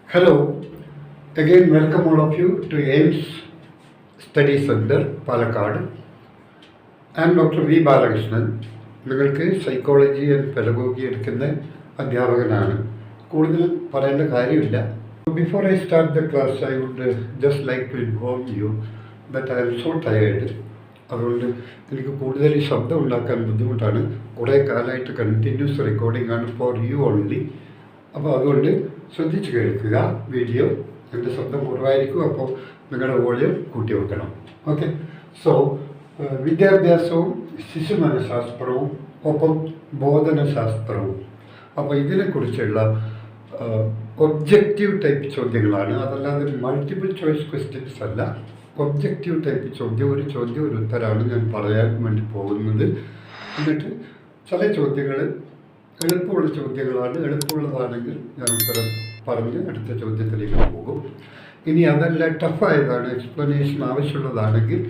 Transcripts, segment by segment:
Hello, again welcome all of you to AIMS Study Center, Palakkad. I am Dr. V. Balakrishnan. നിങ്ങൾക്ക് psychology and pedagogy എടുക്കുന്ന അധ്യാപകനാണ്. കൂടുതൽ പറയേണ്ട കാര്യമില്ല. Before I start the class I would just like to inform you that I am so tired. അതുകൊണ്ട് എനിക്ക് കൂടുതൽ ഈ ശബ്ദം ഉണ്ടാക്കാൻ ബുദ്ധിമുട്ടാണ്. കുറേ കാലമായിട്ട് കണ്ടിന്യൂസ് റെക്കോർഡിംഗ് ആണ് ഫോർ യു ഓൺലി. അപ്പോൾ അതുകൊണ്ട് ശ്രദ്ധിച്ച് കേൾക്കുക വീഡിയോ. എൻ്റെ ശബ്ദം കുറവായിരിക്കും, അപ്പോൾ നിങ്ങളുടെ വോളിയം കൂട്ടി വെക്കണം. ഓക്കെ. സോ വിദ്യാഭ്യാസവും ശിശുമനഃശാസ്ത്രവും ഒപ്പം ബോധനശാസ്ത്രവും, അപ്പോൾ ഇതിനെക്കുറിച്ചുള്ള ഒബ്ജക്റ്റീവ് ടൈപ്പ് ചോദ്യങ്ങളാണ്. അതല്ലാതെ മൾട്ടിപ്പിൾ ചോയ്സ് ക്വസ്റ്റ്യൻസ് അല്ല. ഒബ്ജക്റ്റീവ് ടൈപ്പ് ചോദ്യം, ഒരു ചോദ്യം ഒരു ഉത്തരമാണ് ഞാൻ പറയാൻ വേണ്ടി പോകുന്നത്. എന്നിട്ട് ചില ചോദ്യങ്ങൾ എളുപ്പമുള്ള ചോദ്യങ്ങളാണ്. എളുപ്പമുള്ളതാണെങ്കിൽ ഞാൻ ഉത്തരം പറഞ്ഞ് അടുത്ത ചോദ്യത്തിലേക്ക് പോകും. ഇനി അതല്ല ടഫായതാണ്, എക്സ്പ്ലനേഷൻ ആവശ്യമുള്ളതാണെങ്കിൽ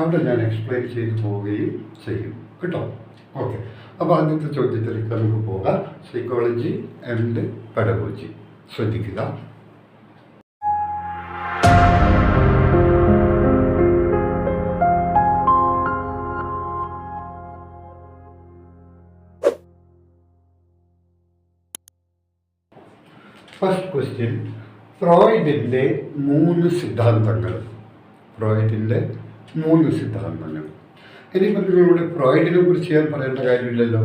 അവിടെ ഞാൻ എക്സ്പ്ലെയിൻ ചെയ്ത് പോവുകയും ചെയ്യും കേട്ടോ. ഓക്കെ. അപ്പോൾ ആദ്യത്തെ ചോദ്യത്തിലേക്ക് നമുക്ക് പോകാം. Psychology and pedagogy. ശ്രദ്ധിക്കുക. ഫസ്റ്റ് ക്വസ്റ്റ്യൻ, ഫ്രോയിഡിൻ്റെ മൂന്ന് സിദ്ധാന്തങ്ങൾ. ഇനിയിപ്പോൾ നിങ്ങളോട് ഫ്രോയിഡിനെ കുറിച്ച് ഞാൻ പറയേണ്ട കാര്യമില്ലല്ലോ,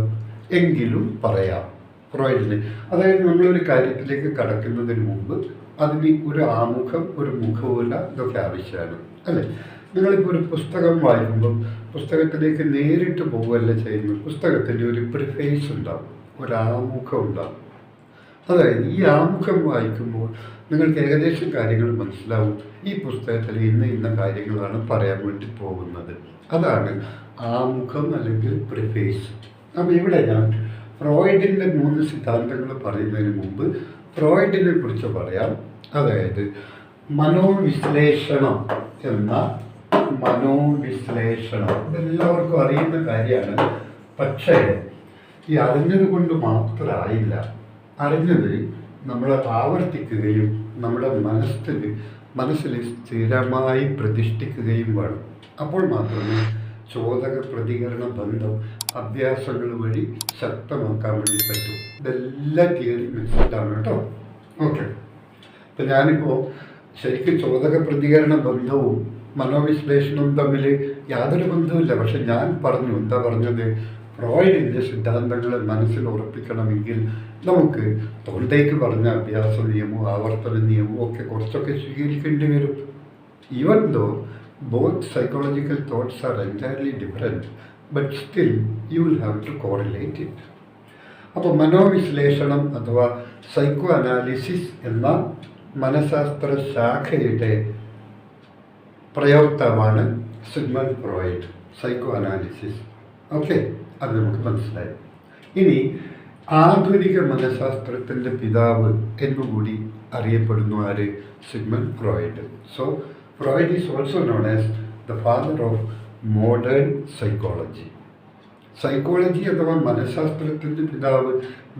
എങ്കിലും പറയാം. ഫ്രോയിഡിനെ, അതായത് നമ്മളൊരു കാര്യത്തിലേക്ക് കടക്കുന്നതിന് മുമ്പ് അതിന് ഒരു ആമുഖം, ഒരു മുഖവുര, ഇതൊക്കെ ആവശ്യമാണ് അല്ലേ? നിങ്ങളിപ്പോൾ ഒരു പുസ്തകം വായിക്കുമ്പോൾ പുസ്തകത്തിലേക്ക് നേരിട്ട് പോവുകയല്ല ചെയ്യുന്നത്. പുസ്തകത്തിൻ്റെ ഒരു പ്രിഫേസ് ഉണ്ടാവും, ഒരു ആമുഖം ഉണ്ടാവും. അതായത് ഈ ആമുഖം വായിക്കുമ്പോൾ നിങ്ങൾക്ക് ഏകദേശം കാര്യങ്ങൾ മനസ്സിലാവും. ഈ പുസ്തകത്തിൽ ഇന്ന കാര്യങ്ങളാണ് പറയാൻ വേണ്ടി പോകുന്നത്. അതാണ് ആമുഖം അല്ലെങ്കിൽ പ്രിഫേസ്. അപ്പോൾ ഇവിടെ ഞാൻ ഫ്രോയിഡിൻ്റെ മൂന്ന് സിദ്ധാന്തങ്ങൾ പറയുന്നതിന് മുമ്പ് ഫ്രോയിഡിനെ കുറിച്ച് പറയാം. അതായത് മനോവിശ്ലേഷണം ഇതെല്ലാവർക്കും അറിയുന്ന കാര്യമാണ്. പക്ഷേ ഈ അറിഞ്ഞത് കൊണ്ട് മാത്രമായില്ല. അറിഞ്ഞത് നമ്മൾ ആവർത്തിക്കുകയും നമ്മുടെ മനസ്സിൽ സ്ഥിരമായി പ്രതിഷ്ഠിക്കുകയും വേണം. അപ്പോൾ മാത്രമേ ചോദക പ്രതികരണ ബന്ധം അഭ്യാസങ്ങൾ വഴി ശക്തമാക്കാൻ വേണ്ടി പറ്റും. ഇതെല്ലാം തിയറി മെച്ചതാണ് കേട്ടോ. ഓക്കെ. ഇപ്പം ഞാനിപ്പോൾ ശരിക്കും ചോദക പ്രതികരണ ബന്ധവും മനോവിശ്ലേഷണവും തമ്മിൽ യാതൊരു ബന്ധവുമില്ല. പക്ഷെ ഞാൻ പറഞ്ഞത് ഫ്രോയിഡിൻ്റെ സിദ്ധാന്തങ്ങളെ മനസ്സിൽ ഉറപ്പിക്കണമെങ്കിൽ നമുക്ക് തൊണ്ടയ്ക്ക് പറഞ്ഞ അഭ്യാസ നിയമവും ആവർത്തന നിയമവും ഒക്കെ കുറച്ചൊക്കെ സ്വീകരിക്കേണ്ടി വരും. Even though both psychological thoughts are entirely different, but still you will have to correlate it. അപ്പോൾ മനോവിശ്ലേഷണം അഥവാ സൈക്കോ അനാലിസിസ് എന്ന മനഃശാസ്ത്ര ശാഖയുടെ പ്രയോക്താവാണ് Sigmund Freud. Psycho analysis. Okay, അത് നമുക്ക് മനസ്സിലായി. ഇനി ആധുനിക മനഃശാസ്ത്രത്തിൻ്റെ പിതാവ് എന്നുകൂടി അറിയപ്പെടുന്നു ആര്? Sigmund Freud. So Freud is also known as the father of modern psychology. Psychology അഥവാ മനഃശാസ്ത്രത്തിൻ്റെ പിതാവ്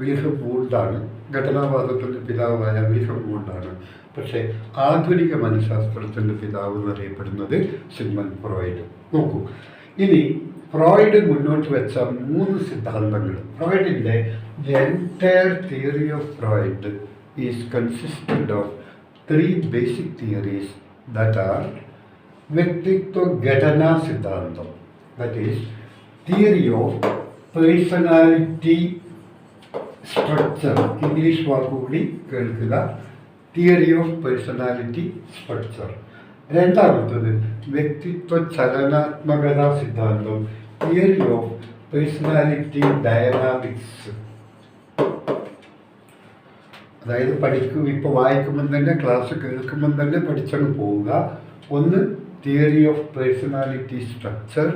വിൽഹം വൂണ്ടാണ്. ഘടനാവാദത്തിൻ്റെ പിതാവായ വിൽഹം വൂണ്ടാണ്. പക്ഷേ ആധുനിക മനഃശാസ്ത്രത്തിൻ്റെ പിതാവ് എന്നറിയപ്പെടുന്നത് സിഗ്മണ്ട് ഫ്രോയിഡ്. നോക്കൂ, ഇനി ഫ്രോയിഡ് മുന്നോട്ട് വെച്ച മൂന്ന് സിദ്ധാന്തങ്ങൾ. ഫ്രോയിഡിൻ്റെ the entire theory of Freud is consisted of 3 basic theories that are വ്യക്തിത്വ ഘടനാ സിദ്ധാന്തം, that is theory of personality structure. English വാക്കുകൂടി കേൾക്കുക, തിയറി ഓഫ് പേഴ്സണാലിറ്റി സ്ട്രക്ചർ. രണ്ടാമത്തത് വ്യക്തിത്വ ചലനാത്മകതാ സിദ്ധാന്തം, തിയറി ഓഫ് പേഴ്സണാലിറ്റി ഡയനാമിക്സ്. അതായത് ഇപ്പോൾ വായിക്കുമ്പം തന്നെ, ക്ലാസ് കേൾക്കുമ്പം തന്നെ പഠിച്ചങ്ങ് പോവുക. ഒന്ന് theory of personality structure,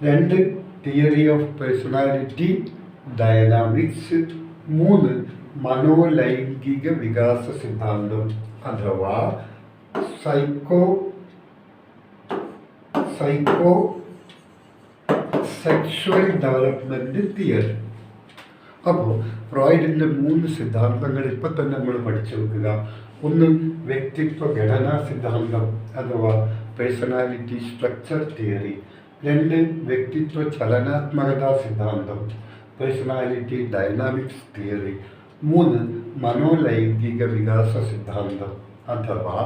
2 theory of personality dynamics, 3 മനോലൈംഗിക വികാസ സിദ്ധാന്തം അഥവാ സൈക്കോ സെക്ഷുവൽ ഡെവലപ്മെൻറ്റ് തിയറി. അപ്പോൾ ഫ്രോയിഡിൻ്റെ 3 സിദ്ധാന്തങ്ങൾ ഇപ്പം തന്നെ നമ്മൾ പഠിച്ചു വെക്കുക. ഒന്ന് വ്യക്തിത്വ ഘടനാ സിദ്ധാന്തം അഥവാ പേഴ്സണാലിറ്റി സ്ട്രക്ചർ തിയറി. രണ്ട് വ്യക്തിത്വ ചലനാത്മകതാ സിദ്ധാന്തം പേഴ്സണാലിറ്റി ഡൈനാമിക്സ് തിയറി. മൂന്ന് മനോലൈംഗിക വികാസ സിദ്ധാന്തം അഥവാ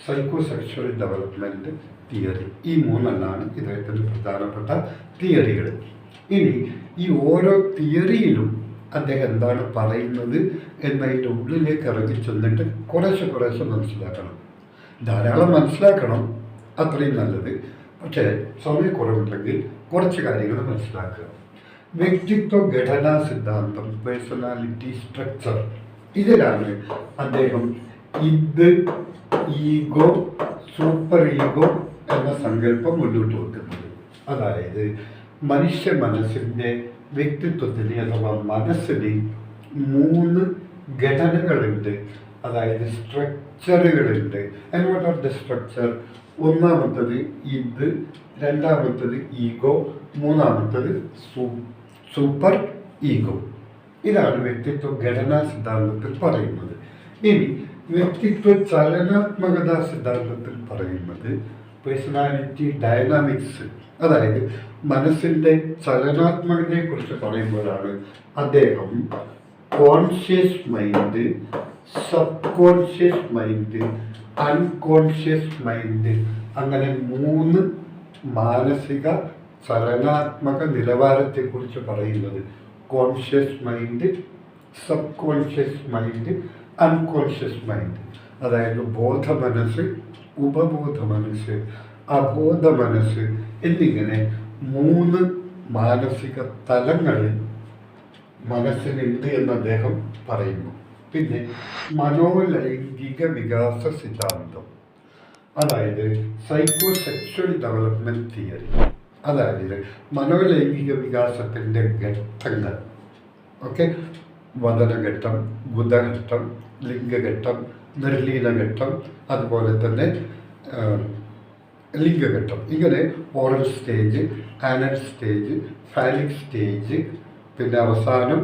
സൈക്കോസെക്ഷൽ ഡെവലപ്മെൻറ്റ് തിയറി. ഈ മൂന്നെണ്ണമാണ് ഇദ്ദേഹത്തിൻ്റെ പ്രധാനപ്പെട്ട തിയറികൾ. ഇനി ഈ ഓരോ തിയറിയിലും അദ്ദേഹം എന്താണ് പറയുന്നത് എന്നതിൻ്റെ ഉള്ളിലേക്ക് ഇറങ്ങി ചെന്നിട്ട് കുറേശ്ശെ മനസ്സിലാക്കണം. ധാരാളം മനസ്സിലാക്കണം, അത്രയും നല്ലത്. പക്ഷേ സമയക്കുറവുണ്ടെങ്കിൽ കുറച്ച് കാര്യങ്ങൾ മനസ്സിലാക്കുക. വ്യക്തിത്വ ഘടനാ സിദ്ധാന്തം പേഴ്സണാലിറ്റി സ്ട്രക്ചർ, ഇതിലാണ് അദ്ദേഹം ഇത്, ഈഗോ, സൂപ്പർ ഈഗോ എന്ന സങ്കല്പം മുന്നോട്ട് വെക്കുന്നത്. അതായത് മനുഷ്യ മനസ്സിൻ്റെ വ്യക്തിത്വത്തിന് അഥവാ മനസ്സിന് 3 ഘടനകളുണ്ട്, അതായത് സ്ട്രക്ചറുകളുണ്ട്. And what are the structure? ഒന്നാമത്തത് ഇത്, രണ്ടാമത്തത് ഈഗോ, മൂന്നാമത്തത് സൂപ്പർ ഈഗോ. ഇതാണ് വ്യക്തിത്വ ഘടനാ സിദ്ധാന്തത്തിൽ പറയുന്നത്. ഇനി വ്യക്തിത്വ ചലനാത്മകതാ സിദ്ധാന്തത്തിൽ പറയുന്നത് പേഴ്സണാലിറ്റി ഡൈനാമിക്സ്, അതായത് മനസ്സിൻ്റെ ചലനാത്മകതയെക്കുറിച്ച് പറയുമ്പോഴാണ് അദ്ദേഹം conscious mind, sub conscious mind, unconscious mind, അങ്ങനെ 3 മാനസിക ചലനാത്മക നിലവാരത്തെക്കുറിച്ച് പറയുന്നത്. Conscious mind, sub conscious mind, unconscious mind. അതായത് ബോധ മനസ്സ്, ഉപബോധ മനസ്സ്, അബോധ മനസ്സ് എന്നിങ്ങനെ 3 മാനസിക തലങ്ങൾ മനസ്സിനുണ്ട് എന്ന് അദ്ദേഹം പറയുന്നു. പിന്നെ മനോലൈംഗിക വികാസ സിദ്ധാന്തം, അതായത് സൈക്കോസെക്ഷൽ ഡെവലപ്മെൻറ്റ് തിയറി, അതായത് മനോലൈംഗിക വികാസത്തിൻ്റെ ഘട്ടങ്ങൾ. ഓക്കെ, വദനഘട്ടം, ഗുദഘട്ടം, ലിംഗഘട്ടം, നിർലീനഘട്ടം, അതുപോലെ തന്നെ ലിംഗഘട്ടം. ഇങ്ങനെ oral stage, anal stage, phallic stage, പിന്നെ അവസാനം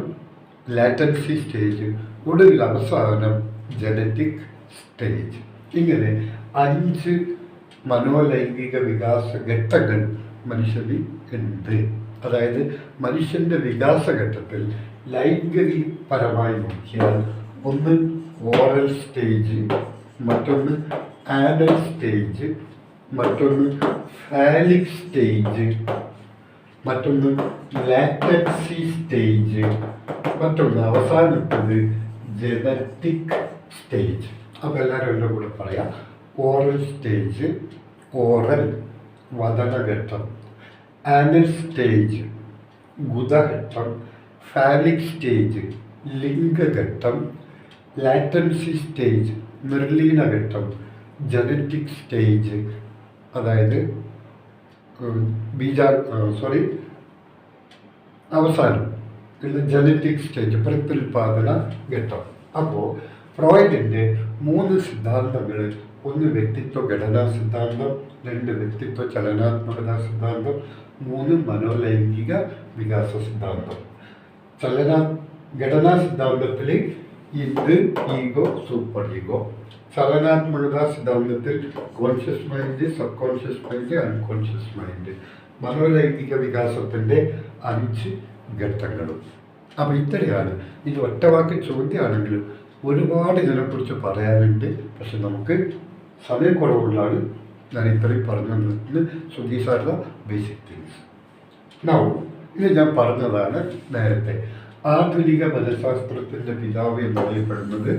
ലാറ്റൻസി സ്റ്റേജ്, ഒടുവിൽ അവസാനം ജനറ്റിക് സ്റ്റേജ്. ഇങ്ങനെ 5 മനോലൈംഗിക വികാസ ഘട്ടങ്ങൾ മനുഷ്യന് ഉണ്ട്. അതായത് മനുഷ്യൻ്റെ വികാസഘട്ടത്തിൽ ലൈംഗികപരമായി നോക്കിയാൽ ഒന്ന് ഓറൽ സ്റ്റേജ്, മറ്റൊന്ന് ആനൽ സ്റ്റേജ്, മറ്റൊന്ന് ഫാലിക് സ്റ്റേജ്, മറ്റൊന്ന് ലാറ്റൻസി സ്റ്റേജ്, മറ്റൊന്ന് അവസാനത്തത് ജനറ്റിക് സ്റ്റേജ്. അപ്പോൾ എല്ലാവരും എൻ്റെ കൂടെ പറയാം. ഓറൽ സ്റ്റേജ്, ഓറൽ വദനഘട്ടം, ആനൽ സ്റ്റേജ് ഗുദഘട്ടം, ഫാലിക് സ്റ്റേജ് ലിംഗഘട്ടം, ലാറ്റൻസി സ്റ്റേജ് നിർലീനഘട്ടം, ജനറ്റിക് സ്റ്റേജ് അതായത് അവസാനം ജനറ്റിക് സ്റ്റേജ് പ്രത്യുൽപാദന ഘട്ടം. അപ്പോൾ ഫ്രോയിഡിൻ്റെ 3 സിദ്ധാന്തങ്ങൾ, ഒന്ന് വ്യക്തിത്വ ഘടനാ സിദ്ധാന്തം, 2 വ്യക്തിത്വ ചലനാത്മകതാ സിദ്ധാന്തം, 3 മനോലൈംഗിക വികാസ സിദ്ധാന്തം. ഘടനാ സിദ്ധാന്തത്തിൽ ഇത്, ഈഗോ, സൂപ്പർ ഈഗോ. ചലനാത്മകതാ സിദ്ധാന്തത്തിൽ conscious mind, sub conscious mind, unconscious mind. മനോലൈംഗിക വികാസത്തിൻ്റെ 5 ഘട്ടങ്ങളും. അപ്പോൾ ഇത്രയാണ്. ഇത് ഒറ്റവാക്ക് ചോദ്യമാണെങ്കിലും ഒരുപാട് ഇതിനെക്കുറിച്ച് പറയാനുണ്ട്. പക്ഷെ നമുക്ക് സമയക്കുറവുള്ളതാണ് ഞാൻ ഇത്രയും പറഞ്ഞു തന്നത്. So these are the basic things. Now ഇത് ഞാൻ പറഞ്ഞതാണ് നേരത്തെ. ആധുനിക മനഃശാസ്ത്രത്തിൻ്റെ പിതാവ് എന്നറിയപ്പെടുന്നത്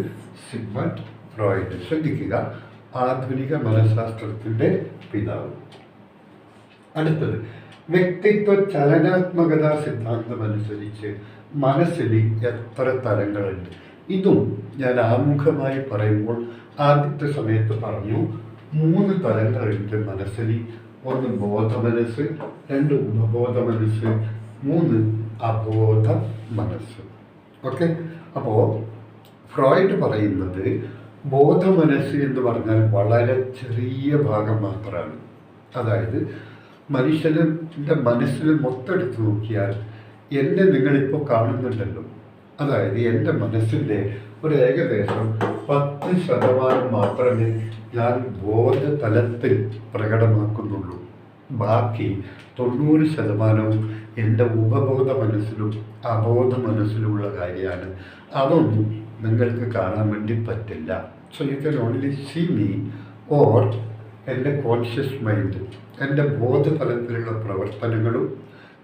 സിഗ്മണ്ട് ഫ്രോയിഡ്. ശ്രദ്ധിക്കുക, ആധുനിക മനഃശാസ്ത്രത്തിൻ്റെ പിതാവ്. അടുത്തത് വ്യക്തിത്വ ചലനാത്മകതാ സിദ്ധാന്തം അനുസരിച്ച് മനസ്സിൽ എത്ര തലങ്ങളുണ്ട്? ഇതും ഞാൻ ആമുഖമായി പറയുമ്പോൾ ആദ്യത്തെ സമയത്ത് പറഞ്ഞു 3 തലങ്ങളുണ്ട് മനസ്സിൽ. ഒന്ന് ബോധ മനസ്സ്, 2 ഉപബോധ മനസ്സ്, 3 അബോധ മനസ്സ്. ഓക്കെ, അപ്പോൾ ഫ്രോയിഡ് പറയുന്നത് ബോധ മനസ്സ് എന്ന് പറഞ്ഞാൽ വളരെ ചെറിയ ഭാഗം മാത്രമാണ്. അതായത് മനുഷ്യൻ്റെ മനസ്സിൽ മൊത്തമെടുത്ത് നോക്കിയാൽ എന്നെ നിങ്ങളിപ്പോൾ കാണുന്നുണ്ടല്ലോ, അതായത് എൻ്റെ മനസ്സിൻ്റെ ഒരു ഏകദേശം 10% മാത്രമേ ഞാൻ ബോധതലത്തിൽ പ്രകടമാക്കുന്നുള്ളൂ. ബാക്കി 90% എൻ്റെ ഉപബോധ മനസ്സിലും അബോധ മനസ്സിലുമുള്ള കാര്യമാണ്. അതൊന്നും നിങ്ങൾക്ക് കാണാൻ വേണ്ടി പറ്റില്ല. So you can only see me or എൻ്റെ കോൺഷ്യസ് മൈൻഡ്, എൻ്റെ ബോധതലത്തിലുള്ള പ്രവർത്തനങ്ങളും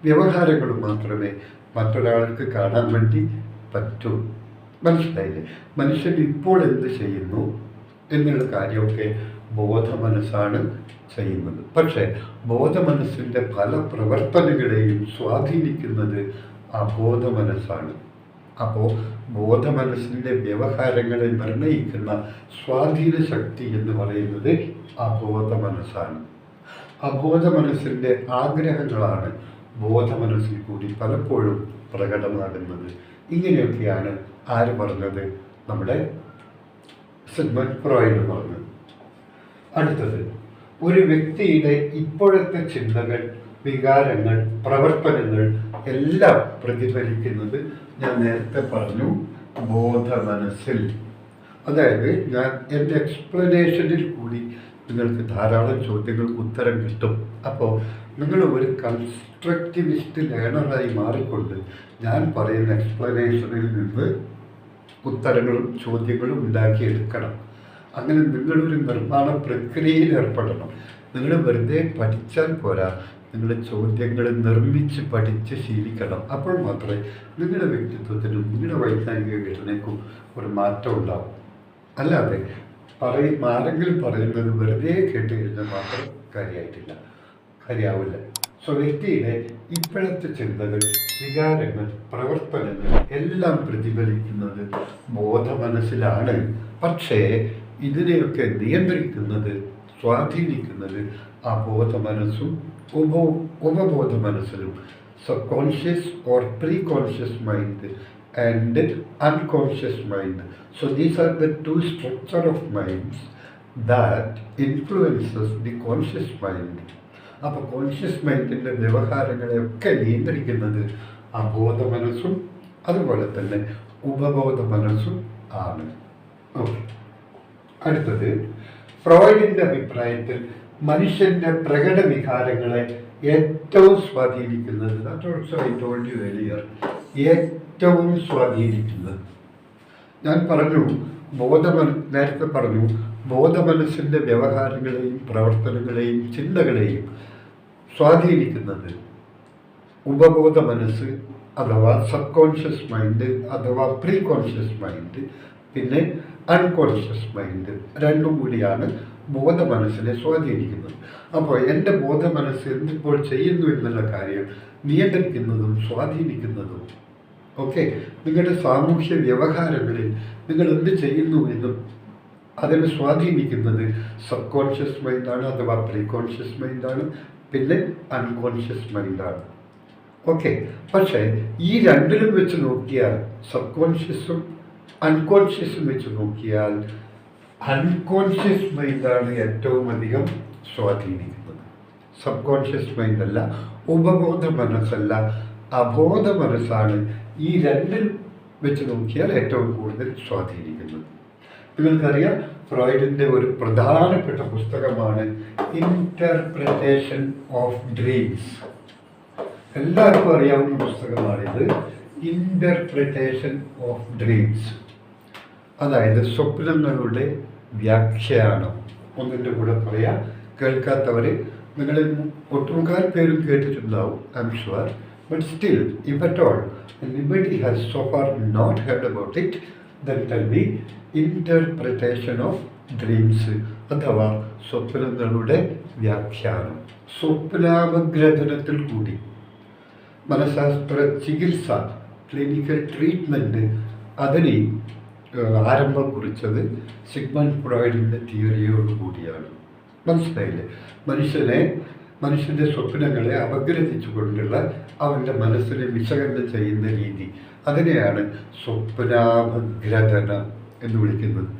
വ്യവഹാരങ്ങളും മാത്രമേ മറ്റൊരാൾക്ക് കാണാൻ വേണ്ടി പറ്റൂ. മനസ്സിലായില്ലേ? മനുഷ്യൻ ഇപ്പോൾ എന്ത് ചെയ്യുന്നു എന്നുള്ള കാര്യമൊക്കെ ബോധമനസ്സാണ് ചെയ്യുന്നത്. പക്ഷേ ബോധമനസ്സിൻ്റെ പല പ്രവർത്തനങ്ങളെയും സ്വാധീനിക്കുന്നത് അബോധ മനസ്സാണ്. അപ്പോൾ ബോധമനസ്സിൻ്റെ വ്യവഹാരങ്ങളെ നിർണ്ണയിക്കുന്ന സ്വാധീന ശക്തി എന്ന് പറയുന്നത് അബോധ മനസ്സാണ്. അബോധ മനസ്സിൻ്റെ ആഗ്രഹങ്ങളാണ് ബോധമനസ്സിൽ കൂടി പലപ്പോഴും പ്രകടമാകുന്നത്. ഇങ്ങനെയൊക്കെയാണ് ആര് പറഞ്ഞത്? നമ്മുടെ സിഗ്മണ്ട് ഫ്രോയിഡ് പറഞ്ഞത്. അടുത്തത്, ഒരു വ്യക്തിയുടെ ഇപ്പോഴത്തെ ചിന്തകൾ, വികാരങ്ങൾ, പ്രവർത്തനങ്ങൾ എല്ലാം പ്രതിഫലിക്കുന്നത് ഞാൻ നേരത്തെ പറഞ്ഞു ബോധമനസ്സിൽ. അതായത് ഞാൻ എൻ്റെ എക്സ്പ്ലനേഷനിൽ കൂടി നിങ്ങൾക്ക് ധാരാളം ചോദ്യങ്ങൾക്ക് ഉത്തരം കിട്ടും. അപ്പോൾ നിങ്ങൾ ഒരു കൺസ്ട്രക്റ്റിവിസ്റ്റ് ലേണറായി മാറിക്കൊണ്ട് ഞാൻ പറയുന്ന എക്സ്പ്ലനേഷനിൽ നിന്ന് ഉത്തരങ്ങളും ചോദ്യങ്ങളും ഉണ്ടാക്കിയെടുക്കണം. അങ്ങനെ നിങ്ങളൊരു നിർമ്മാണ പ്രക്രിയയിൽ ഏർപ്പെടണം. നിങ്ങൾ വെറുതെ പഠിച്ചാൽ പോരാ, നിങ്ങൾ ചോദ്യങ്ങൾ നിർമ്മിച്ച് പഠിച്ച് ശീലിക്കണം. അപ്പോൾ മാത്രമേ നിങ്ങളുടെ വ്യക്തിത്വത്തിനും നിങ്ങളുടെ വൈജ്ഞാനിക ഘടനയ്ക്കും ഒരു മാറ്റം ഉണ്ടാവും. അല്ലാതെ ആരെങ്കിലും പറയുന്നത് വെറുതെ കേട്ട് കഴിഞ്ഞാൽ മാത്രം കാര്യമാവില്ല. സോ വ്യക്തിയുടെ ഇപ്പോഴത്തെ ചിന്തകൾ, വികാരങ്ങൾ, പ്രവർത്തനങ്ങൾ എല്ലാം പ്രതിഫലിക്കുന്നത് ബോധമനസ്സിലാണ്. പക്ഷേ ഇതിനെയൊക്കെ നിയന്ത്രിക്കുന്നത്, സ്വാധീനിക്കുന്നത് അബോധ മനസ്സും ഉപബോധ മനസ്സിലും. Sub conscious or pre conscious mind and unconscious mind. So these are the two structure of minds that influences the conscious mind. അപ്പോൾ കോൺഷ്യസ് മൈൻഡിൻ്റെ വ്യവഹാരങ്ങളെയൊക്കെ നിയന്ത്രിക്കുന്നത് അബോധ മനസ്സും അതുപോലെ തന്നെ ഉപബോധ മനസ്സും ആണ്. ഓക്കെ, അടുത്തത്, ഫ്രോയിഡിൻ്റെ അഭിപ്രായത്തിൽ മനുഷ്യൻ്റെ പ്രകട വികാരങ്ങളെ ഏറ്റവും സ്വാധീനിക്കുന്നത്, that also I told you earlier, ഏറ്റവും സ്വാധീനിക്കുന്നത്, ഞാൻ പറഞ്ഞു നേരത്തെ പറഞ്ഞു ബോധമനസ്സിൻ്റെ വ്യവഹാരങ്ങളെയും പ്രവർത്തനങ്ങളെയും ചിന്തകളെയും സ്വാധീനിക്കുന്നത് ഉപബോധ മനസ്സ് അഥവാ സബ് കോൺഷ്യസ് മൈൻഡ് അഥവാ പ്രീ കോൺഷ്യസ് മൈൻഡ്, പിന്നെ അൺകോൺഷ്യസ് മൈൻഡ്, രണ്ടും കൂടിയാണ് ബോധ മനസ്സിനെ സ്വാധീനിക്കുന്നത്. അപ്പോൾ എൻ്റെ ബോധ മനസ്സ് എന്തിപ്പോൾ ചെയ്യുന്നു എന്നുള്ള കാര്യം നിയന്ത്രിക്കുന്നതും സ്വാധീനിക്കുന്നതും ഓക്കെ നിങ്ങളുടെ സാമൂഹ്യ വ്യവഹാരങ്ങളിൽ നിങ്ങൾ എന്ത് ചെയ്യുന്നു എന്നും അതിനെ സ്വാധീനിക്കുന്നത് സബ് കോൺഷ്യസ് മൈൻഡാണ് അഥവാ പ്രീ കോൺഷ്യസ് മൈൻഡാണ്, പിന്നെ അൺകോൺഷ്യസ് മൈൻഡാണ്. ഓക്കെ, പക്ഷേ ഈ രണ്ടിലും വെച്ച് നോക്കിയാൽ, സബ് കോൺഷ്യസും അൺകോൺഷ്യസും വെച്ച് നോക്കിയാൽ അൺകോൺഷ്യസ് മൈൻഡാണ് ഏറ്റവും അധികം സ്വാധീനിക്കുന്നത്. സബ് കോൺഷ്യസ് മൈൻഡല്ല, ഉപബോധ മനസ്സല്ല, അബോധ മനസ്സാണ് ഈ രണ്ടിൽ വെച്ച് നോക്കിയാൽ ഏറ്റവും കൂടുതൽ സ്വാധീനിക്കുന്നത്. നിങ്ങൾക്കറിയാം, ഫ്രോയിഡിൻ്റെ ഒരു പ്രധാനപ്പെട്ട പുസ്തകമാണ് ഇൻ്റർപ്രിറ്റേഷൻ ഓഫ് ഡ്രീംസ്. എല്ലാവർക്കും അറിയാവുന്ന പുസ്തകമാണിത്, ഇൻ്റർപ്രിറ്റേഷൻ ഓഫ് ഡ്രീംസ്. അതായത് സ്വപ്നങ്ങളുടെ വ്യാഖ്യാനം. ഒന്നിൻ്റെ കൂടെ പറയാം, കേൾക്കാത്തവർ നിങ്ങളിൽ ഒട്ടുമുക്കാൽ പേരും കേട്ടിട്ടുണ്ടാവും, I am sure. But still, if at all anybody has so far not heard about it, then tell me, interpretation of dreams അഥവാ സ്വപ്നങ്ങളുടെ വ്യാഖ്യാനം. സ്വപ്നാപഗ്രഥനത്തിൽ കൂടി മനഃശാസ്ത്ര ചികിത്സ, ക്ലിനിക്കൽ ട്രീറ്റ്മെൻറ്റ് അതിന് ആരംഭം കുറിച്ചത് സിഗ്മണ്ട് ഫ്രോയിഡിൻ്റെ തിയറിയോട് കൂടിയാണ്. മനസ്സിലായില്ലേ? മനുഷ്യൻ്റെ സ്വപ്നങ്ങളെ അപഗ്രഥിച്ചുകൊണ്ടുള്ള അവൻ്റെ മനസ്സിനെ വിശകലനം ചെയ്യുന്ന രീതി, അതിനെയാണ് സ്വപ്നാപഗ്രഥനം എന്ന് വിളിക്കുന്നത്,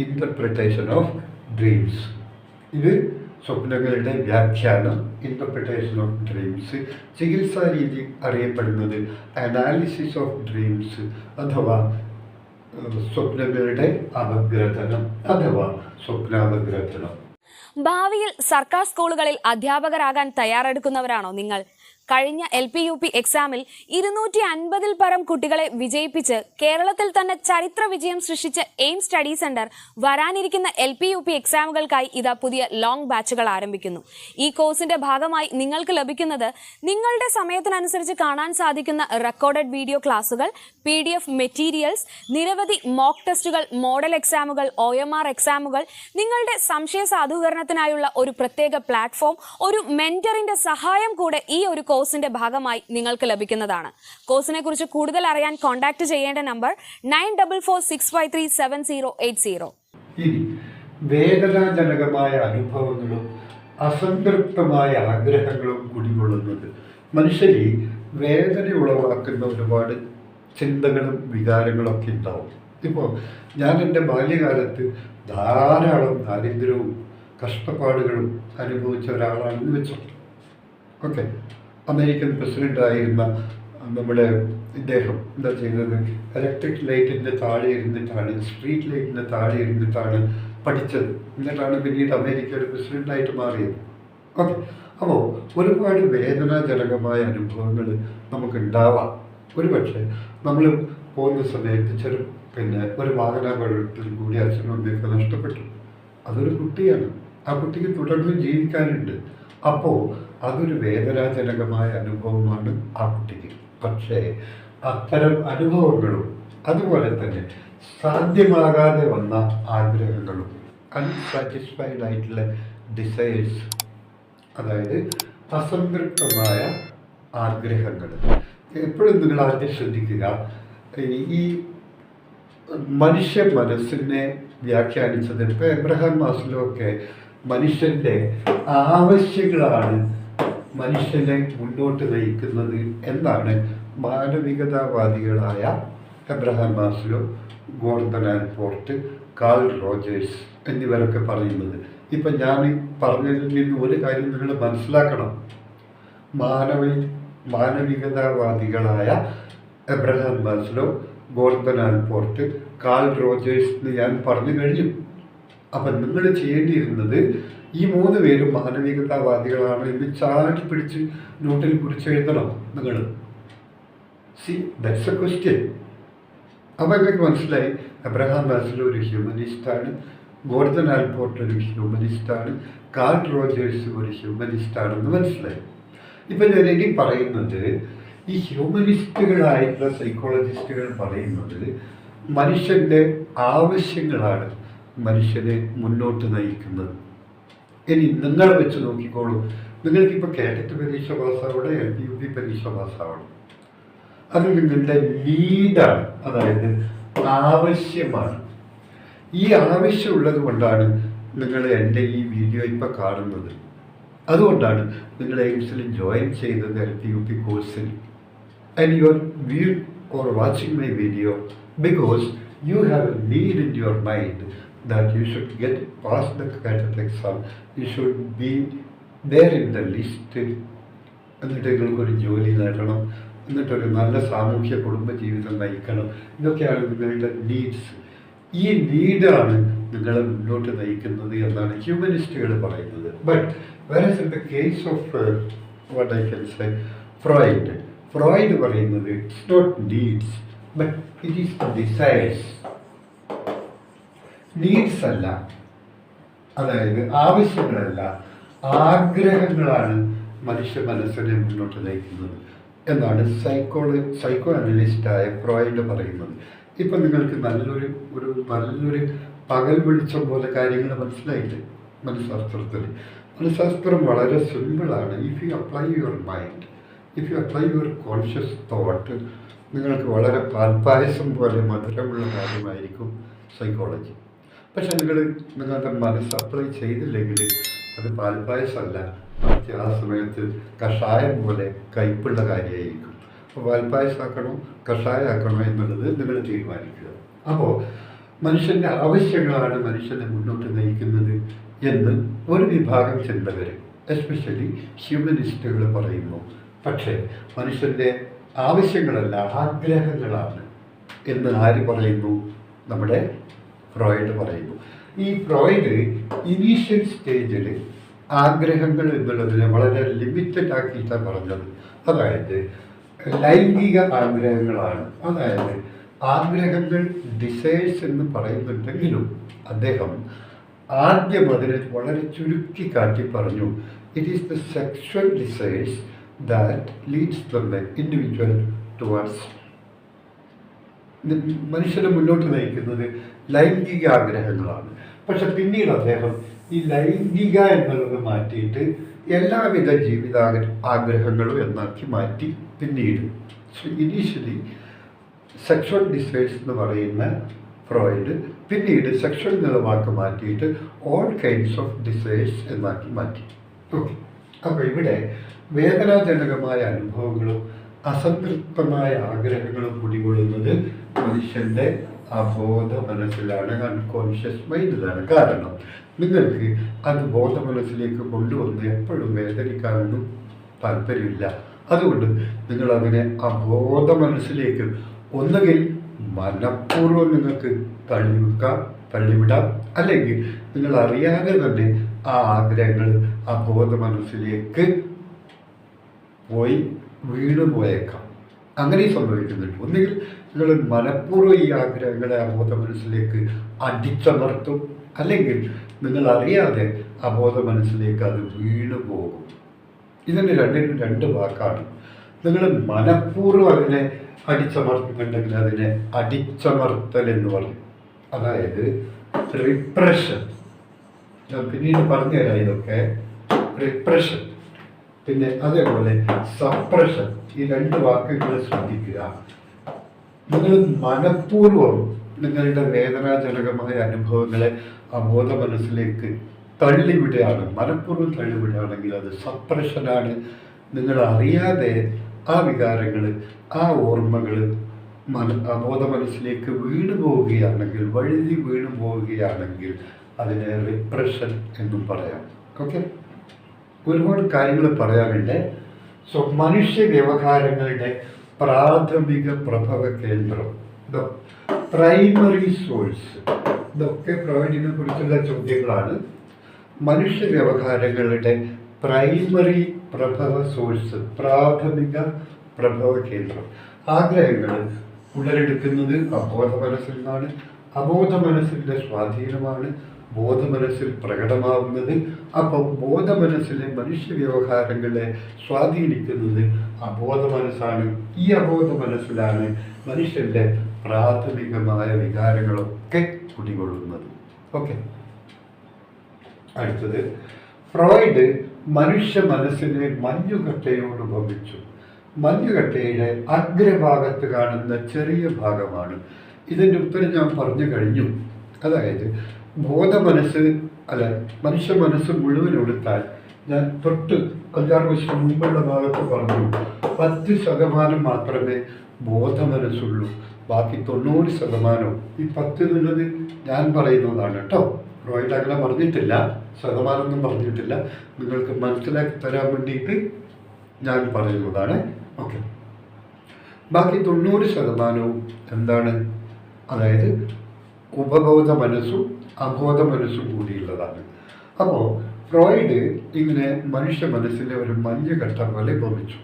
ഇൻ്റർപ്രിറ്റേഷൻ ഓഫ് ഡ്രീംസ്. ഇത് സ്വപ്നങ്ങളുടെ വ്യാഖ്യാനം, ഇൻ്റർപ്രിറ്റേഷൻ ഓഫ് ഡ്രീംസ്. ചികിത്സാ രീതി അറിയപ്പെടുന്നത് അനാലിസിസ് ഓഫ് ഡ്രീംസ് അഥവാ സ്വപ്നങ്ങളുടെ അപഗ്രഥനം അഥവാ സ്വപ്നാപഗ്രഥനം. ഭാവിയിൽ സർക്കാർ സ്കൂളുകളിൽ അധ്യാപകരാകാൻ തയ്യാറെടുക്കുന്നവരാണോ നിങ്ങൾ? കഴിഞ്ഞ LP-UP എക്സാമിൽ 250-ൽ പരം കുട്ടികളെ വിജയിപ്പിച്ച് കേരളത്തിൽ തന്നെ ചരിത്ര വിജയം സൃഷ്ടിച്ച എയിംസ് സ്റ്റഡി സെന്റർ വരാനിരിക്കുന്ന LP-UP എക്സാമുകൾക്കായി ഇതാ പുതിയ ലോങ് ബാച്ചുകൾ ആരംഭിക്കുന്നു. ഈ കോഴ്സിന്റെ ഭാഗമായി നിങ്ങൾക്ക് ലഭിക്കുന്നത് നിങ്ങളുടെ സമയത്തിനനുസരിച്ച് കാണാൻ സാധിക്കുന്ന റെക്കോർഡഡ് വീഡിയോ ക്ലാസുകൾ, PDF മെറ്റീരിയൽസ്, നിരവധി മോക്ക് ടെസ്റ്റുകൾ, മോഡൽ എക്സാമുകൾ, OMR എക്സാമുകൾ, നിങ്ങളുടെ സംശയ സാധൂകരണത്തിനായുള്ള ഒരു പ്രത്യേക പ്ലാറ്റ്ഫോം, ഒരു മെന്ററിന്റെ സഹായം കൂടെ ഈ ഒരു കോഴ്സിന്റെ ഭാഗമായി നിങ്ങൾക്ക് ലഭിക്കുന്നതാണ്. കോഴ്സിനെ കുറിച്ച് കൂടുതൽ അറിയാൻ കോൺടാക്ട് ചെയ്യേണ്ട നമ്പർ 9446537080. ഇനി വേദനാജനകമായ അനുഭവങ്ങളും അസംതൃപ്തമായ ആഗ്രഹങ്ങളും കുടികൊള്ളുന്നത് മനുഷ്യരിൽ വേദന ഉളവാക്കുന്ന ഒരുപാട് ചിന്തകളും വികാരങ്ങളൊക്കെ ഉണ്ടാവും. ഇപ്പോൾ ഞാൻ എൻ്റെ ബാല്യകാലത്ത് ധാരാളം ദാരിദ്ര്യവും കഷ്ടപ്പാടുകളും അനുഭവിച്ച ഒരാളാണെന്ന് വെച്ചു. ഓക്കെ, അമേരിക്കൻ പ്രസിഡൻ്റായിരുന്ന നമ്മുടെ ഇദ്ദേഹം എന്താ ചെയ്തത്? ഇലക്ട്രിക് ലൈറ്റിൻ്റെ താഴെ ഇരുന്നിട്ടാണ്, സ്ട്രീറ്റ് ലൈറ്റിൻ്റെ താഴെ ഇരുന്നിട്ടാണ് പഠിച്ചത്. എന്നിട്ടാണ് പിന്നീട് അമേരിക്കയുടെ പ്രസിഡൻ്റായിട്ട് മാറിയത്. ഓക്കെ, അപ്പോൾ ഒരുപാട് വേദനാജനകമായ അനുഭവങ്ങൾ നമുക്കുണ്ടാവാം. ഒരുപക്ഷെ നമ്മൾ പോകുന്ന സമയത്ത് ഒരു വാഹനാപകടത്തിൽ കൂടി അച്ഛനും അമ്മയൊക്കെ നഷ്ടപ്പെട്ടു. അതൊരു കുട്ടിയാണ്, ആ കുട്ടിക്ക് തുടർന്ന് ജീവിക്കാനുണ്ട്. അപ്പോൾ അതൊരു വേദനാജനകമായ അനുഭവമാണ് ആ കുട്ടിക്ക്. പക്ഷേ അത്തരം അനുഭവങ്ങളും അതുപോലെ തന്നെ സാധ്യമാകാതെ വന്ന ആഗ്രഹങ്ങളും, അൺസാറ്റിസ്ഫൈഡ് ആയിട്ടുള്ള ഡിസയേഴ്സ്, അതായത് അസംതൃപ്തമായ ആഗ്രഹങ്ങൾ. എപ്പോഴും നിങ്ങൾ ആദ്യം ശ്രദ്ധിക്കുക, ഈ മനുഷ്യ മനസ്സിനെ വ്യാഖ്യാനിച്ചത് ഇപ്പോൾ എബ്രഹാം മാസ്ലോ ഒക്കെ മനുഷ്യൻ്റെ ആവശ്യങ്ങളാണ് മനുഷ്യനെ മുന്നോട്ട് നയിക്കുന്നത് എന്നാണ് മാനവികതാവാദികളായ Abraham Maslow, Gordon Allport, Carl Rogers എന്നിവരൊക്കെ പറയുന്നത്. ഇപ്പം ഞാൻ പറഞ്ഞതിൽ നിന്ന് ഒരു കാര്യം നിങ്ങൾ മനസ്സിലാക്കണം. മാനവികതാവാദികളായ Abraham Maslow, Gordon Allport, Carl Rogers എന്ന് ഞാൻ പറഞ്ഞു കഴിഞ്ഞു. അപ്പം നിങ്ങൾ ചെയ്യേണ്ടിയിരുന്നത് ഈ 3 പേരും മാനവികതാവാദികളാണ് എന്ന് ചാടി പിടിച്ച് നോട്ടിൽ കുറിച്ചെഴുതണം നിങ്ങൾ. That's A question. അപ്പോൾ നിങ്ങൾക്ക് മനസ്സിലായി, എബ്രഹാം മാസ്ലോ ഒരു ഹ്യൂമനിസ്റ്റാണ്, ഗോർഡൻ ആൽപോർട്ട് ഒരു ഹ്യൂമനിസ്റ്റാണ്, കാൾ റോജേഴ്സ് ഒരു ഹ്യൂമനിസ്റ്റാണെന്ന് മനസ്സിലായി. ഇപ്പം ഞാൻ ഇനി പറയുന്നത്, ഈ ഹ്യൂമനിസ്റ്റുകളായിട്ടുള്ള സൈക്കോളജിസ്റ്റുകൾ പറയുന്നത് മനുഷ്യൻ്റെ ആവശ്യങ്ങളാണ് മനുഷ്യനെ മുന്നോട്ട് നയിക്കുന്നത്. ഇനി നിങ്ങൾ വെച്ച് നോക്കിക്കോളൂ. നിങ്ങൾക്കിപ്പോൾ കേഡറ്റ് പരീക്ഷ പാസ്സാവണം, LP-UP പരീക്ഷ പാസ്സാവണം. അത് നിങ്ങളുടെ നീഡാണ്, അതായത് ആവശ്യമാണ്. ഈ ആവശ്യമുള്ളത് കൊണ്ടാണ് നിങ്ങൾ എൻ്റെ ഈ വീഡിയോ ഇപ്പോൾ കാണുന്നത്. അതുകൊണ്ടാണ് നിങ്ങൾ എയിംസിൽ ജോയിൻ ചെയ്തത്, LP-UP കോഴ്സിൽ. And you are viewing or watching my video because you have a need in your mind that you should get past the cadet exam. You should be there in the list. എന്നിട്ട് നിങ്ങൾക്കൊരു ജോലി നേടണം, എന്നിട്ടൊരു നല്ല സാമൂഹ്യ കുടുംബജീവിതം നയിക്കണം. ഇതൊക്കെയാണ് നിങ്ങളുടെ നീഡ്സ്. ഈ നീഡാണ് നിങ്ങളെ മുന്നോട്ട് നയിക്കുന്നത് എന്നാണ് ഹ്യൂമനിസ്റ്റുകൾ പറയുന്നത്. But whereas in the case of what I can say, Freud പറയുന്നത് it's not needs but it is desires. Needs അല്ല, അതായത് ആവശ്യങ്ങളല്ല, ആഗ്രഹങ്ങളാണ് മനുഷ്യ മനസ്സിനെ മുന്നോട്ട് നയിക്കുന്നത് എന്നാണ് സൈക്കോ അനലിസ്റ്റായ ഫ്രോയിഡ് പറയുന്നത്. ഇപ്പം നിങ്ങൾക്ക് നല്ലൊരു പകൽ വെളിച്ചം പോലെ കാര്യങ്ങൾ മനസ്സിലായില്ലേ മനഃശാസ്ത്രം വളരെ സിമ്പിളാണ്. If you apply your mind, if you apply your conscious thought, നിങ്ങൾക്ക് വളരെ പാൽപ്പായസം പോലെ മധുരമുള്ള കാര്യമായിരിക്കും സൈക്കോളജി. പക്ഷെ നിങ്ങളുടെ മനസ്സ് അപ്ലൈ ചെയ്തില്ലെങ്കിൽ അത് പാൽപ്പായസമല്ല, മറിച്ച് ആ സമയത്ത് കഷായം പോലെ കയ്പുള്ള കാര്യമായിരിക്കും. അപ്പോൾ പാൽപ്പായസമാക്കണോ കഷായമാക്കണോ എന്നുള്ളത് നിങ്ങൾ തീരുമാനിക്കുക. അപ്പോൾ മനുഷ്യൻ്റെ ആവശ്യങ്ങളാണ് മനുഷ്യനെ മുന്നോട്ട് നയിക്കുന്നത് എന്ന് ഒരു വിഭാഗം ചിന്തകർ, എസ്പെഷ്യലി ഹ്യൂമനിസ്റ്റുകൾ പറയുന്നു. പക്ഷേ മനുഷ്യൻ്റെ ആവശ്യങ്ങളല്ല, ആഗ്രഹങ്ങളാണ് എന്ന് ആര് പറയുന്നു? നമ്മുടെ ഫ്രോയിഡ് പറയുന്നു. ഈ ഫ്രോയിഡ് ഇനീഷ്യൽ സ്റ്റേജിൽ ആഗ്രഹങ്ങൾ എന്നുള്ളതിനെ വളരെ ലിമിറ്റഡ് ആക്കിയിട്ടാണ് പറഞ്ഞത്. അതായത് ലൈംഗിക ആഗ്രഹങ്ങളാണ്. അതായത് ആഗ്രഹങ്ങൾ ഡിസൈഴ്സ് എന്ന് പറയുന്നുണ്ടെങ്കിലും അദ്ദേഹം ആദ്യം അതിനെ വളരെ ചുരുക്കി കാട്ടി പറഞ്ഞു, it is the sexual desires that leads the individual towards, മനുഷ്യനെ മുന്നോട്ട് നയിക്കുന്നത് ലൈംഗിക ആഗ്രഹങ്ങളാണ്. പക്ഷെ പിന്നീട് അദ്ദേഹം ഈ ലൈംഗിക എന്നുള്ളത് മാറ്റിയിട്ട് എല്ലാവിധ ജീവിത ആഗ്രഹങ്ങളും എന്നാക്കി മാറ്റി. പിന്നീട് ഇനീഷ്യലി സെക്ഷൽ ഡിസൈഴ്സ് എന്ന് പറയുന്ന ഫ്രോയിഡ് പിന്നീട് സെക്ഷൽ എന്നുള്ള വാക്ക് മാറ്റിയിട്ട് ഓൾ കൈൻഡ്സ് ഓഫ് ഡിസൈഴ്സ് എന്നാക്കി മാറ്റി. ഓക്കെ, അപ്പോൾ ഇവിടെ വേദനാജനകമായ അനുഭവങ്ങളും അസംതൃപ്തമായ ആഗ്രഹങ്ങളും കുടികൊള്ളുന്നത് മനുഷ്യൻ്റെ അബോധ മനസ്സിലാണ്, അൺകോൺഷ്യസ് മൈൻഡിലാണ്. കാരണം നിങ്ങൾക്ക് അത് ബോധ മനസ്സിലേക്ക് കൊണ്ടുവന്ന് എപ്പോഴും വേദനിക്കാനൊന്നും താല്പര്യമില്ല. അതുകൊണ്ട് നിങ്ങൾ അതിനെ അബോധ മനസ്സിലേക്ക് ഒന്നുകിൽ മനഃപൂർവ്വം നിങ്ങൾക്ക് തള്ളിവിടാം, അല്ലെങ്കിൽ നിങ്ങൾ അറിയാതെ തന്നെ ആ ആഗ്രഹങ്ങൾ അബോധ മനസ്സിലേക്ക് പോയി വീണുപോയേക്കാം. അങ്ങനെ സംഭവിക്കുന്നുണ്ട്. ഒന്നുകിൽ നിങ്ങൾ മനഃപൂർവ്വം ഈ ആഗ്രഹങ്ങളെ അബോധ മനസ്സിലേക്ക് അടിച്ചമർത്തും, അല്ലെങ്കിൽ നിങ്ങൾ അറിയാതെ അബോധ മനസ്സിലേക്ക് അത് വീണു പോകും. ഇതിന് രണ്ടിനും രണ്ട് വാക്കാണ്. നിങ്ങൾ മനഃപൂർവ്വം അതിനെ അടിച്ചമർത്തുന്നുണ്ടെങ്കിൽ അതിനെ അടിച്ചമർത്തൽ എന്ന് പറയും. അതായത് റിപ്രഷൻ. ഞാൻ പിന്നീട് പറഞ്ഞുതരാം ഇതൊക്കെ. റിപ്രഷൻ, പിന്നെ അതേപോലെ സപ്രഷൻ. ഈ രണ്ട് വാക്കുകൾ ശ്രദ്ധിക്കുക. നിങ്ങൾ മനഃപൂർവ്വം നിങ്ങളുടെ വേദനാജനകമായ അനുഭവങ്ങളെ അബോധ മനസ്സിലേക്ക് തള്ളിവിടുകയാണ്, മനഃപൂർവ്വം തള്ളിവിടുകയാണെങ്കിൽ അത് സപ്രഷനാണ്. നിങ്ങൾ അറിയാതെ ആ വികാരങ്ങൾ, ആ ഓർമ്മകൾ അബോധ മനസ്സിലേക്ക് വീണു പോവുകയാണെങ്കിൽ, വഴുതി വീണു പോവുകയാണെങ്കിൽ അതിനെ റിപ്രഷൻ എന്നും പറയാം. ഓക്കെ, ഒരുപാട് കാര്യങ്ങൾ പറയാനുണ്ട്. സോ മനുഷ്യ വ്യവഹാരങ്ങളുടെ പ്രാഥമിക പ്രഭവ കേന്ദ്രം, പ്രൈമറി സോഴ്സ്, ഇതൊക്കെ ഫ്രോയിഡിനെ കുറിച്ചുള്ള ചോദ്യങ്ങളാണ്. മനുഷ്യ വ്യവഹാരങ്ങളുടെ പ്രൈമറി പ്രഭവ സോഴ്സ്, പ്രാഥമിക പ്രഭവ കേന്ദ്രം. ആഗ്രഹങ്ങൾ ഉടലെടുക്കുന്നത് അബോധ മനസ്സിൽ നിന്നാണ്. അബോധ മനസ്സിൻ്റെ സ്വാധീനമാണ് ബോധ മനസ്സിൽ പ്രകടമാവുന്നത്. അപ്പോൾ ബോധ മനസ്സിലെ മനുഷ്യ വ്യവഹാരങ്ങളെ സ്വാധീനിക്കുന്നത് അബോധ മനസ്സാണ്. ഈ അബോധ മനസ്സിലാണ് മനുഷ്യൻ്റെ പ്രാഥമികമായ വികാരങ്ങളൊക്കെ കുടികൊള്ളുന്നത്. ഓക്കെ, അടുത്തത് ഫ്രോയിഡ് മനുഷ്യ മനസ്സിനെ മഞ്ഞുകട്ടയോട് ഉപമിച്ചു. മഞ്ഞുകട്ടയുടെ അഗ്രഭാഗത്ത് കാണുന്ന ചെറിയ ഭാഗമാണ്. ഇതിൻ്റെ ഉത്തരം ഞാൻ പറഞ്ഞു കഴിഞ്ഞു. അതായത് മനുഷ്യ മനസ്സ് മുഴുവൻ എടുത്താൽ, ഞാൻ തൊട്ട് 5-6 വർഷം മുമ്പുള്ള ഭാഗത്ത് പറഞ്ഞു, 10% മാത്രമേ ബോധ മനസ്സുള്ളൂ. ബാക്കി 90%, ഈ 10 എന്നുള്ളത് ഞാൻ പറയുന്നതാണ് കേട്ടോ. ഫ്രോയിഡ് അങ്ങനെ പറഞ്ഞിട്ടില്ല, ശതമാനമൊന്നും പറഞ്ഞിട്ടില്ല. നിങ്ങൾക്ക് മനസ്സിലാക്കി തരാൻ വേണ്ടിയിട്ട് ഞാൻ പറയുന്നതാണ്. ഓക്കെ, ബാക്കി 90% എന്താണ്? അതായത് ഉപബോധ മനസ്സും അബോധ മനസ്സും കൂടിയുള്ളതാണ്. അപ്പോൾ ഫ്രോയിഡ് ഇങ്ങനെ മനുഷ്യ മനസ്സിനെ ഒരു മഞ്ഞുകട്ട പോലെ ഉപമിച്ചു,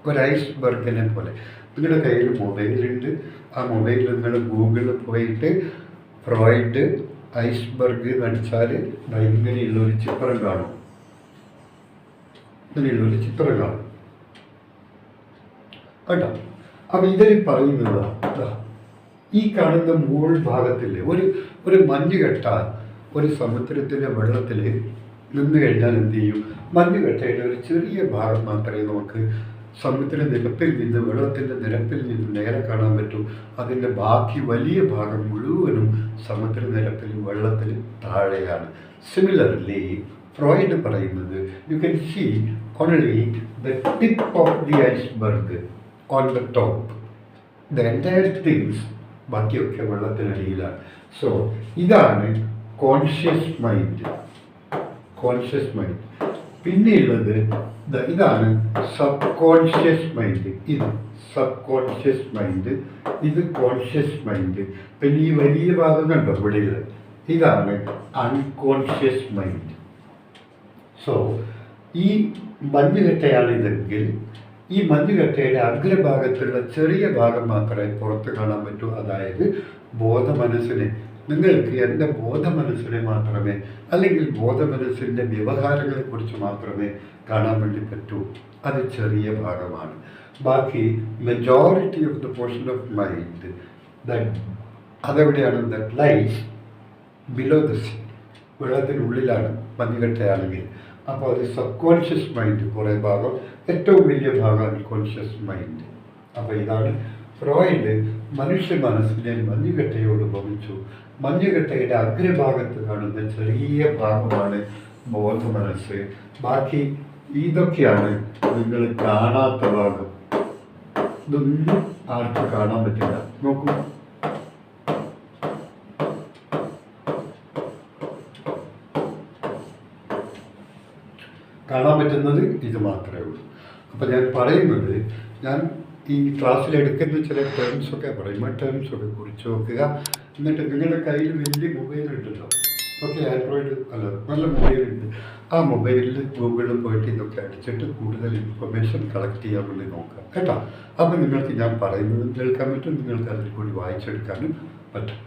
ഒരു ഐസ്ബർഗിനെ പോലെ. നിങ്ങളുടെ കയ്യിൽ മൊബൈലുണ്ട്. ആ മൊബൈലിൽ നിങ്ങൾ ഗൂഗിളിൽ പോയിട്ട് ഫ്രോയിഡ് ഐസ്ബർഗ് നടിച്ചാൽ ഇങ്ങനെയുള്ളൊരു ചിത്രം കാണും. ഇങ്ങനെയുള്ളൊരു ചിത്രം കാണും കേട്ടോ. അപ്പം ഇതിൽ പറയുന്നത്, ഈ കാണുന്ന മുകൾ ഭാഗത്തിൽ ഒരു മഞ്ഞുകെട്ട ഒരു സമുദ്രത്തിൻ്റെ വെള്ളത്തിൽ നിന്ന് കഴിഞ്ഞാൽ എന്ത് ചെയ്യും? മഞ്ഞുകെട്ടയുടെ ഒരു ചെറിയ ഭാഗം മാത്രമേ നമുക്ക് സമുദ്ര നിരപ്പിൽ നിന്ന്, വെള്ളത്തിൻ്റെ നിരപ്പിൽ നിന്ന് നേരെ കാണാൻ പറ്റൂ. അതിൻ്റെ ബാക്കി വലിയ ഭാഗം മുഴുവനും സമുദ്രനിരപ്പിൽ, വെള്ളത്തിൽ താഴെയാണ്. സിമിലർലി ഫ്രോയിഡ് പറയുന്നത്, you can see only the tip of the iceberg on the top, the entire things ബാക്കിയൊക്കെ വെള്ളത്തിനടിയിലാണ്. സോ ഇതാണ് കോൺഷ്യസ് മൈൻഡ്. പിന്നെയുള്ളത് ഇതാണ് സബ് കോൺഷ്യസ് മൈൻഡ്. ഇത് സബ് കോൺഷ്യസ് മൈൻഡ്, ഇത് കോൺഷ്യസ് മൈൻഡ്. പിന്നെ ഈ വലിയ ഭാഗം കണ്ടോ ഇവിടെയുള്ളത്, ഇതാണ് അൺകോൺഷ്യസ് മൈൻഡ്. സോ ഈ മഞ്ഞുകെട്ടയാണ് ഇതെങ്കിൽ ഈ മഞ്ഞുകെട്ടയുടെ അഗ്രഭാഗത്തുള്ള ചെറിയ ഭാഗം മാത്രമേ പുറത്ത് കാണാൻ പറ്റൂ. അതായത് ബോധമനസ്സിനെ, നിങ്ങൾക്ക് എൻ്റെ ബോധമനസ്സിനെ മാത്രമേ, അല്ലെങ്കിൽ ബോധമനസ്സിൻ്റെ വ്യവഹാരങ്ങളെക്കുറിച്ച് മാത്രമേ കാണാൻ വേണ്ടി പറ്റൂ. അത് ചെറിയ ഭാഗമാണ്. ബാക്കി majority of the portion of mind അതെവിടെയാണ്? That lies below the sea, വെള്ളത്തിനുള്ളിലാണ് മഞ്ഞുകെട്ടയാണെങ്കിൽ. അപ്പോൾ അത് സബ് കോൺഷ്യസ് മൈൻഡ് കുറേ ഭാഗം, ഏറ്റവും വലിയ ഭാഗം അൺകോൺഷ്യസ് മൈൻഡ്. അപ്പോൾ ഇതാണ് ഫ്രോയിഡ് മനുഷ്യ മനസ്സിനെ മഞ്ഞുകെട്ടയോട് ഉപമിച്ചു. മഞ്ഞുകെട്ടയുടെ അഗ്രഭാഗത്ത് കാണുന്ന ചെറിയ ഭാഗമാണ് ബോധമനസ്സ്. ബാക്കി ഇതൊക്കെയാണ് നിങ്ങൾ കാണാത്ത ഭാഗം. ഇതൊന്നും ആർക്കും കാണാൻ പറ്റില്ല. നോക്കൂ, കാണാൻ പറ്റുന്നത് ഇത് മാത്രമേ ഉള്ളൂ. അപ്പോൾ ഞാൻ പറയുന്നത്, ഞാൻ ഈ ക്ലാസ്സിൽ എടുക്കുന്ന ചില ടേംസൊക്കെ പറയും. ആ ടേംസൊക്കെ കുറിച്ച് നോക്കുക. എന്നിട്ട് നിങ്ങളുടെ കയ്യിൽ വലിയ മൊബൈലുണ്ടല്ലോ, ഓക്കെ, ആൻഡ്രോയിഡ് അല്ല, നല്ല മൊബൈലുണ്ട്. ആ മൊബൈലിൽ ഗൂഗിളിൽ പോയിട്ട് ഇതൊക്കെ അടിച്ചിട്ട് കൂടുതൽ ഇൻഫർമേഷൻ കളക്ട് ചെയ്യാൻ വേണ്ടി നോക്കുക കേട്ടോ. അപ്പോൾ നിങ്ങൾക്ക് ഞാൻ പറയുന്നത് കേൾക്കാൻ പറ്റും, നിങ്ങൾക്ക് അതിൽ കൂടി വായിച്ചെടുക്കാനും പറ്റും.